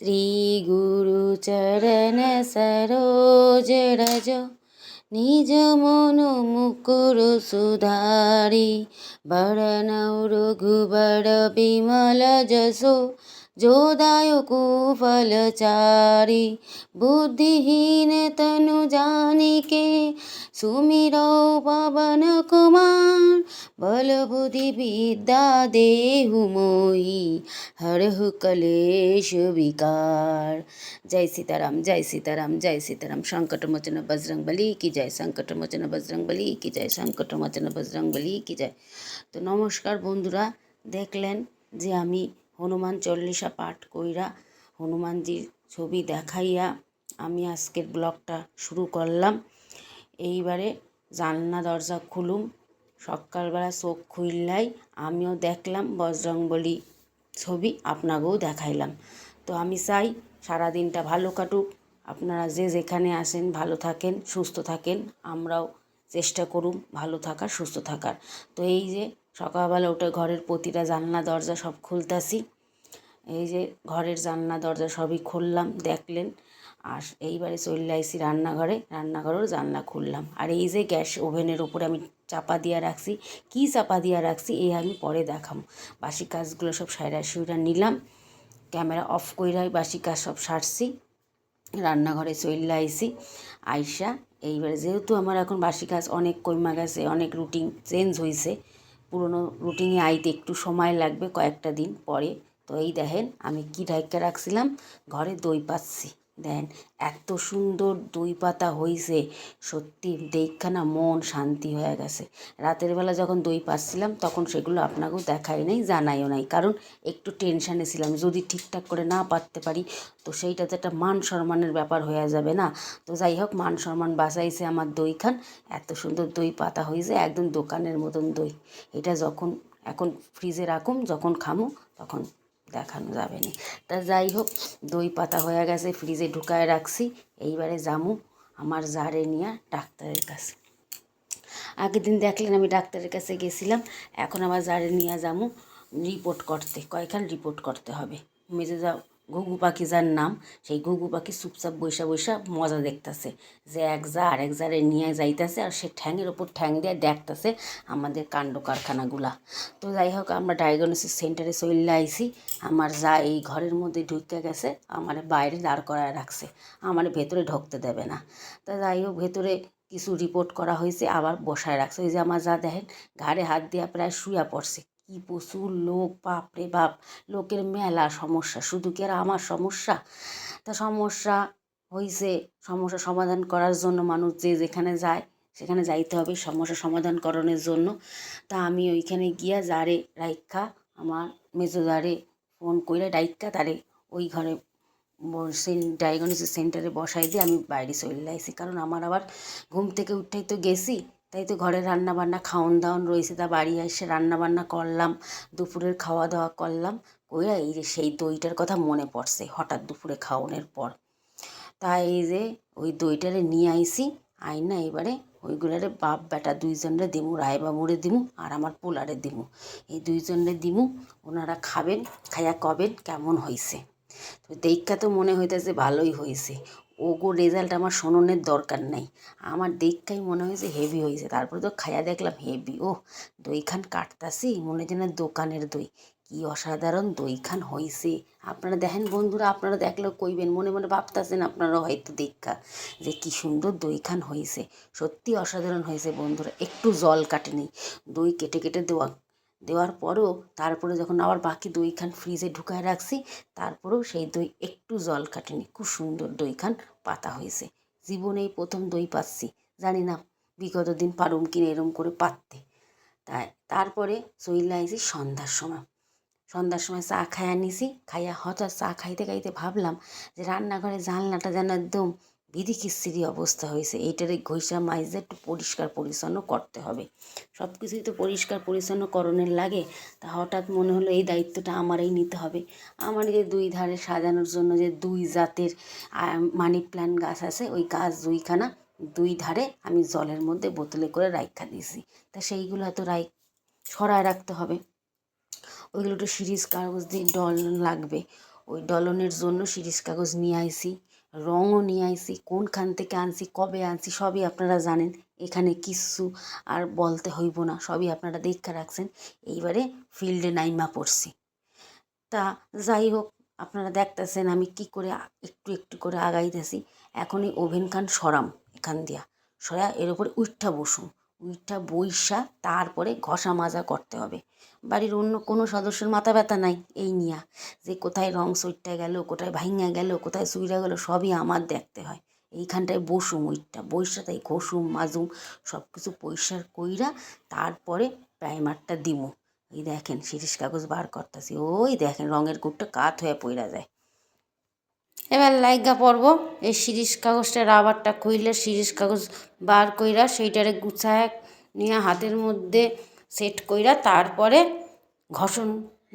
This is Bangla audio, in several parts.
श्री गुरु चरण सरोज रज निज मन मुकुर सुधारी बरनौ रघुबर विमल जसो जोदायको फलचारी बुद्धिहीन तनु जानिके सुमिरौ पवन कुमार बल बुद्धि विद्या देहु मोहि हरहु कलेश विकार। जय सीताराम जय सीताराम जय सीताराम। संकट मोचन बजरंग बली की जय, संकट मोचन बजरंग बली की जय, संकट मोचन बजरंग बली की जय। तो नमस्कार बंधुरा, देखलें जे आमी हनुमान चल्लिशा पाठ कइरा हनुमानजीर छवि देखाइया आमी आजकेर ब्लगटा शुरू करलाम। এইবারে জানলা দরজা খুলুম, সকালবেলা চোখ খুললাই আমিও দেখলাম বজরংবলী ছবি, আপনাকেও দেখাইলাম। তো আমি চাই সারাদিনটা ভালো কাটুক, আপনারা যে যেখানে আসেন ভালো থাকেন সুস্থ থাকেন, আমরাও চেষ্টা করুম ভালো থাকার সুস্থ থাকার। তো এই যে সকালবেলা উঠে ঘরের প্রতিটা জানলা দরজা সব খুলতাছি, এই যে ঘরের জানলা দরজা সবই খুললাম দেখলেন। আর এইবারে চলে আইছি রান্নাঘরে, রান্নাঘরেও জানলা খুললাম। আর এই যে গ্যাস ওভেনের উপরে আমি চাপা দিয়া রাখছি, কি চাপা দিয়া রাখছি এই আমি পরে দেখাম। বাসি কাজগুলো সব সাইরা সুইরা নিলাম, ক্যামেরা অফ কইরাই বাসি কাজ সব সারছি, রান্নাঘরে চলে আইছি। আইসা এইবারে যেহেতু আমার এখন বাসি কাজ অনেক কইমা গেছে, অনেক রুটিন চেঞ্জ হয়েছে, পুরনো রুটিনে আইতে একটু সময় লাগবে কয়েকটা দিন পরে। তো এই দেখেন আমি কি ঢাইকা রাখছিলাম, ঘরে দই পাচ্ছি, দেখেন এত সুন্দর দই পাতা হয়েছে, সত্যি দেখা না মন শান্তি হয়ে গেছে। রাতের বেলা যখন দই পাচ্ছিলাম তখন সেগুলো আপনাকেও দেখাই নাই, জানাইও নাই, কারণ একটু টেনশানে ছিলাম, যদি ঠিকঠাক করে না পারতে পারি তো সেইটাতে একটা মান সম্মানের ব্যাপার হয়ে যাবে না। তো যাই হোক, মান সম্মান বাঁচাইছে আমার দই খান, এত সুন্দর দই পাতা হয়েছে, একদম দোকানের মতন দই। এটা যখন এখন ফ্রিজে রাখুম, যখন খামো তখন দেখানো যাবে না। তা যাই হোক, দই পাতা হয়ে গেছে, ফ্রিজে ঢুকায় রাখছি। এইবারে যামু আমার জারে নিয়ে ডাক্তারের কাছে। আগের দিন দেখলেন আমি ডাক্তারের কাছে গেছিলাম, এখন আবার জারে নিয়ে যামু রিপোর্ট করতে, কয়খান রিপোর্ট করতে হবে। মেজে যা ঘুঘু পাখি যার নাম, সেই ঘুঘু পাখি চুপচাপ বৈশা বৈশা মজা দেখতেছে যে এক যা আর এক জারে নিয়ে যাইতেছে, আর সে ঠ্যাঙের ওপর ঠ্যাং দিয়ে দেখতেছে আমাদের কাণ্ড কারখানাগুলা। তো যাই হোক, আমরা ডায়াগনোসিস সেন্টারে চলে আইছি। আমার যা এই ঘরের মধ্যে ঢুকে গেছে, আমার বাইরে দাঁড় করায় রাখছে, আমার ভেতরে ঢুকতে দেবে না। তা যাই হোক, ভেতরে কিছু রিপোর্ট করা হয়েছে, আবার বসায় রাখছে। ওই যে আমার যা দেখেন ঘাড়ে হাত দিয়ে প্রায় শুয়া পড়ছে, কি প্রচুর লোক, বাপরে বাপ, লোকের মেলা সমস্যা, শুধু কি আর আমার সমস্যা? তা সমস্যা হয়েছে, সমস্যা সমাধান করার জন্য মানুষ যে যেখানে যায় সেখানে যাইতে হবে সমস্যা সমাধানকরণের জন্য। তা আমি ওইখানে গিয়া যারে রাইখা, আমার মেজো যারে ফোন করে রাইখা তারে ওই ঘরে ডায়াগনোসিস সেন্টারে বসাই দিয়ে আমি বাইরে চলে আসি, কারণ আমার আবার ঘুম থেকে উঠেই তো গেছি, তাই তো ঘরে রান্না বান্না খাওন দাওয়ান রয়েছে, তা বাড়ি এসে রান্না বান্না করলাম, দুপুরের খাওয়া দাওয়া করলাম, কইরা এই যে সেই দইটার কথা মনে পড়ছে হঠাৎ দুপুরে খাওয়ানোর পর। তাই এই যে ওই দইটারে নিয়ে আইসি, আইনা এবারে ওইগুলারে বাপ বেটা দুইজনরে দিমু, রায়বাবুরে দিমু আর আমার পোলারে দিমু, এই দুইজনরে দিমু, ওনারা খাবেন, খাইয়া কবেন কেমন হয়েছে। তো দেখা তো মনে হইতেছে ভালোই হয়েছে, ওগো রেজাল্ট আমার শোনানোর দরকার নাই, আমার দেখাই মনে হয়েছে হেভি হয়েছে। তারপরে তো খাইয়া দেখলাম হেভি, ও দইখান কাটতাছি মনে যেন দোকানের দই, কি অসাধারণ দইখান হয়েছে। আপনারা দেখেন বন্ধুরা, আপনারা দেখলেও কইবেন, মনে মনে ভাবতেছেন আপনারাও হয়তো দেখা যে কি সুন্দর দইখান হয়েছে, সত্যি অসাধারণ হয়েছে বন্ধুরা। একটু জল কাটেনি, দই কেটে কেটে দেওয়ার পরেও, তারপরে যখন আবার বাকি দইখান ফ্রিজে ঢুকায় রাখছি, তারপরেও সেই দই একটু জল কাটেনি, খুব সুন্দর দইখান পাতা হয়েছে। জীবনেই প্রথম দই পাচ্ছি, জানি না বিগত দিন পারুম কিনা এরম করে পাততে। তাই তারপরে চইলা আইছি সন্ধ্যার সময় চা খাইয়া নিছি, খাইয়া হঠাৎ চা খাইতে খাইতে ভাবলাম যে রান্নাঘরে জানলাটা যেন একদম বিধি খিস্তিরি অবস্থা হয়েছে, এইটারে ঘষা মাইজে একটু পরিষ্কার পরিচ্ছন্ন করতে হবে। সব কিছুই তো পরিষ্কার পরিচ্ছন্নকরণের লাগে, তা হঠাৎ মনে হলো এই দায়িত্বটা আমারই নিতে হবে। আমার যে দুই ধারে সাজানোর জন্য যে দুই জাতের মানি প্ল্যান্ট গাছ আছে, ওই গাছ দুইখানা দুই ধারে আমি জলের মধ্যে বোতলে করে রাইখা দিয়েছি, তা সেইগুলো তো সরায় রাখতে হবে, ওইগুলো একটু সিরিজ কাগজ দিয়ে ডল লাগবে, ওই ডলনের জন্য শিরিষ কাগজ নিয়ে আইছি, রঙও নিয়ে আইছি, কোনখান থেকে আনছি কবে আনছি সবই আপনারা জানেন, এখানে কিচ্ছু আর বলতে হইব না, সবই আপনারা দেখে রাখছেন। এইবারে ফিল্ডে নাইমা পড়ছি। তা যাই হোক, আপনারা দেখতেছেন আমি কি করে একটু একটু করে আগাইতেছি। এখন এই ওভেনখান সরাম, এখান দিয়া সরা এর উপরে উইঠা বসুম, উইঠা বইসা তারপরে ঘষা মাজা করতে হবে। বাড়ির অন্য কোনো সদস্যের মাথা ব্যথা নাই এই নিয়া, যে কোথায় রং সইটটা গেল, কোথায় ভাঙা গেল, কোথায় সুইরা গেল, সবই আমার দেখতে হয়। এইখানটায় বসুম, উইঠটা বইসা তাই ঘষুম মাজুম সব কিছু পরিষ্কার কইরা তারপরে প্রাইমারটা দিমু। এই দেখেন শিরিষ কাগজ বার করতেছি, ওই দেখেন রঙের গুড়টা কাত হয়ে পড়া যায়। এবার লাইগা পড়ব এই শিরিষ কাগজটা, রাবারটা খুইলে শিরিষ কাগজ বার কইরা সেইটারে গুছায় নিয়ে হাতের মধ্যে সেট কইরা তারপরে ঘষণ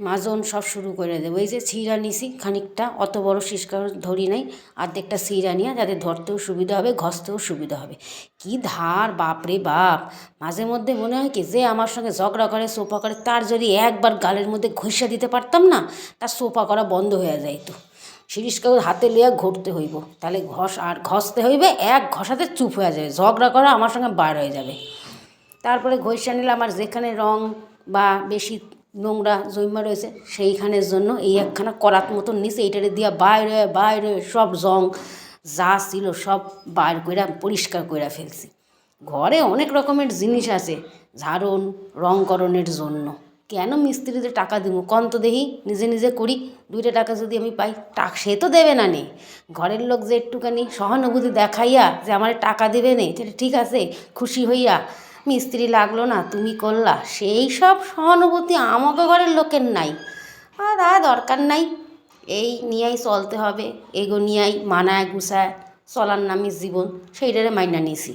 মাজন সব শুরু করে দেবো। এই যে ছিঁড়া নিছি খানিকটা, অত বড় শিরিষ কাগজ ধরি নাই, অর্ধেকটা ছিঁড়া নিয়ে যাতে ধরতেও সুবিধা হবে ঘষতেও সুবিধা হবে। কি ধার বাপরে বাপ, মাঝে মধ্যে মনে হয় কি যে আমার সঙ্গে ঝগড়া করে সোপা করে তার যদি একবার গালের মধ্যে ঘষা দিতে পারতাম না, তার সোপা করা বন্ধ হয়ে যাইতো। শিরিষ কাগজ হাতে লিয়া ঘুরতে হইব, তাহলে ঘষতে হইবে, এক ঘষাতে চুপ হয়ে যাবে, ঝগড়া করা আমার সঙ্গে বার হয়ে যাবে। তারপরে ঘষা নিলে আমার যেখানে রং বা বেশি নোংরা জৈমা রয়েছে সেইখানের জন্য এই একখানা করাত মতন নিচে এইটারে দিয়া বাইরে বাইরে সব জং যা ছিল সব বাইর কইরা পরিষ্কার কইরা ফেলছি। ঘরে অনেক রকমের জিনিস আছে ঝাড়ন রংকরণের জন্য, কেন মিস্ত্রিদের টাকা দিব কন তো দেখি, নিজে নিজে করি, 2টা টাকা যদি আমি পাই, সে তো দেবে না নে, ঘরের লোক যে একটুখানি সহানুভূতি দেখাইয়া যে আমার টাকা দেবে নে, সেটা ঠিক আছে, খুশি হইয়া মিস্ত্রি লাগলো না তুমি করলা, সেই সব সহানুভূতি আমাকে ঘরের লোকের নাই, আর দরকার নাই। এই নিয়েই চলতে হবে, এগো নিয়েই মানায় গুছায় চলার নামই জীবন, সেইটারে মাইনা নিছি।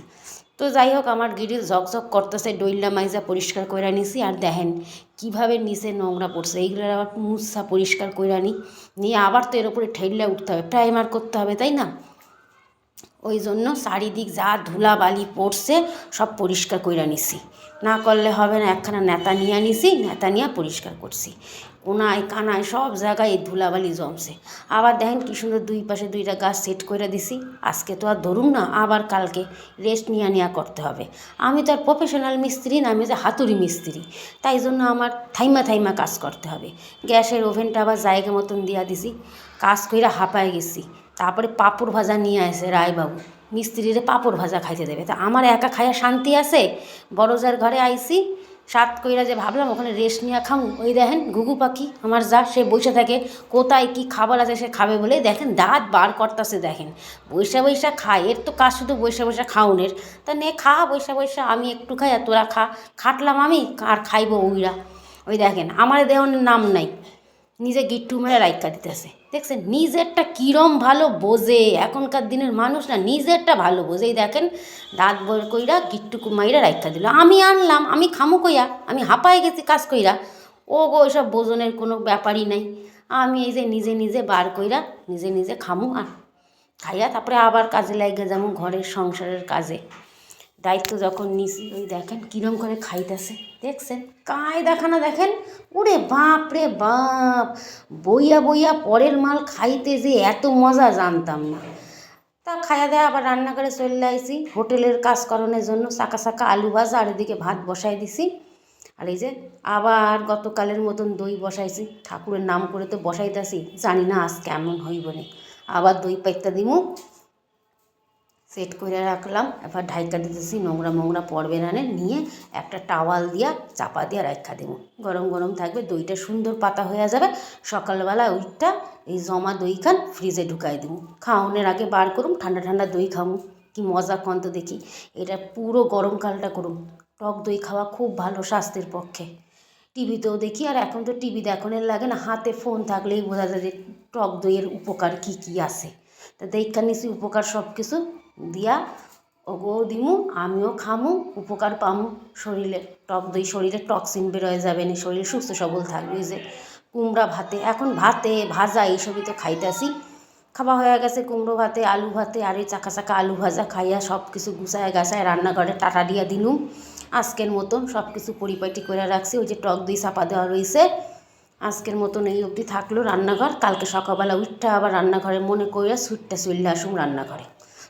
তো যাই হোক, আমার গিরিল ঝকঝক করতেছে, ডইলা মাইজা পরিষ্কার কইরা নিছি। আর দেখেন কীভাবে নিচে নোংরা পড়ছে, এইগুলো আবার মুছা পরিষ্কার কইরা নিয়ে আবার তো এর উপরে ঠেললে উঠতে হবে, প্রাইমার করতে হবে, তাই না? ওই জন্য চারিদিক যা ধুলাবালি পড়ছে সব পরিষ্কার কইরা নিছি, না করলে হবে না। একখানা নেতা নিয়ে নিছি, নেতা নিয়ে পরিষ্কার করছি, কোনায় কানায় সব জায়গায় এই ধুলাবালি জমছে। আবার দেখেন কী সুন্দর 2 পাশে 2টা গাছ সেট করে দিছি। আজকে তো আর ধরুন না, আবার কালকে রেস্ট নেওয়া করতে হবে। আমি তো আর প্রফেশনাল মিস্ত্রি না, আমি যে হাতুড়ি মিস্ত্রি, তাই জন্য আমার থাইমা কাজ করতে হবে। গ্যাসের ওভেনটা আবার জায়গা মতন দিয়া দিছি, কাজ কইরা হাঁপায় গেছি। তারপরে পাঁপড় ভাজা নিয়ে আসে রায়বাবু, মিস্ত্রিরে পাঁপড় ভাজা খাইতে দেবে, তা আমার একা খাইয়া শান্তি আছে? বড়জার ঘরে আইসি, সাত কইরা যে ভাবলাম ওখানে রেস্ট নিয়ে খামু, ওই দেখেন ঘুঘু পাখি আমার যা, সে বসে থাকে, কোথায় কি খাবার আছে সে খাবে বলে দেখেন দাঁত বার করতেছে, দেখেন বৈশা খায়, এর তো কাজ শুধু বৈশা খাওনের, তা নে খা বৈশা, আমি একটু খাই আর তোরা খা, খাটলাম আমি আর খাইব ওইরা। ওই দেখেন আমার দেওয়ানের নাম নাই, নিজে গিট্টু মেরে রাইখা দিতেছে, দেখছেন নিজেরটা কিরম ভালো বোঝে, এখনকার দিনের মানুষ না নিজেরটা ভালো বোঝে। এই দেখেন দাঁত বর কইরা গিট্টুকু মাইরা রাইখা দিল, আমি আনলাম আমি খামু কইয়া, আমি হাঁপায় গেছি কাজ কইরা, ও গো ওইসব বোজনের কোনো ব্যাপারই নাই। আমি এই যে নিজে বার কইরা নিজে খামু আর খাইয়া তারপরে আবার কাজে লাগিয়ে যাবো, ঘরের সংসারের কাজে দায়িত্ব যখন নিছি। ওই দেখেন কিরম করে খাইতেছে, দেখছেন কায়দাখানা দেখেন, ওরে বাপ রে বাপ, বইয়া পরের মাল খাইতে যে এত মজা জানতাম না। তা খাইয়া দেয়া আবার রান্না করে চলে আইছি হোটেলের কাজকরণের জন্য, চাকা আলু ভাজা আর এদিকে ভাত বসাই দিছি। আর এই যে আবার গতকালের মতন দই বসাইছি, ঠাকুরের নাম করে তো বসাইতেছি, জানি না আজ কেমন হইব না, আবার দই পাইতা দিমু, সেট করে রাখলাম। এবার ঢাইকা দিতেছি, নোংরা পড়বে না, নিয়ে একটা টাওয়াল দিয়া চাপা দিয়ে রাখা দেবো, গরম থাকবে, দইটা সুন্দর পাতা হয়ে যাবে। সকালবেলা ওইটা এই জমা দই খান ফ্রিজে ঢুকাই দেবো, খাওয়ানোর আগে বার করুম, ঠান্ডা দই খামু, কি মজা কন্ত দেখি। এটা পুরো গরমকালটা করুম, টক দই খাওয়া খুব ভালো স্বাস্থ্যের পক্ষে। টিভিতেও দেখি, আর এখন তো টিভি দেখানোর লাগে না, হাতে ফোন থাকলেই বোঝা যায় যে টক দইয়ের উপকার কী আছে। তা দেখা নিছি উপকার সব কিছু দিয়া ওগো দিমু, আমিও খামু, উপকার পামু শরীরে, টক দই শরীরে টক্সিন বেরোয় যাবে না, শরীর সুস্থ সবল থাকবে। যে কুমড়া ভাতে, এখন ভাতে ভাজা এইসবই তো খাইতেছি, খাওয়া হয়ে গেছে কুমড়ো ভাতে আলু ভাতে, আর এই চাকা আলু ভাজা খাইয়া সব কিছু গুছায় গাছায় রান্নাঘরে টাটা দিয়া দিলুম। আজকের মতন সব কিছু পরিপাটি করে রাখছি, ওই যে টক দই চাপা দেওয়া রয়েছে, আজকের মতন এই অবধি থাকলো রান্নাঘর। কালকে সকালবেলা উঠতে আবার রান্নাঘরে মনে কইরা ছুটতে চলে আসুম রান্নাঘরে।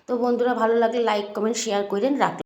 তো বন্ধুরা, ভালো লাগলে লাইক কমেন্ট শেয়ার করেন। রাখলাম।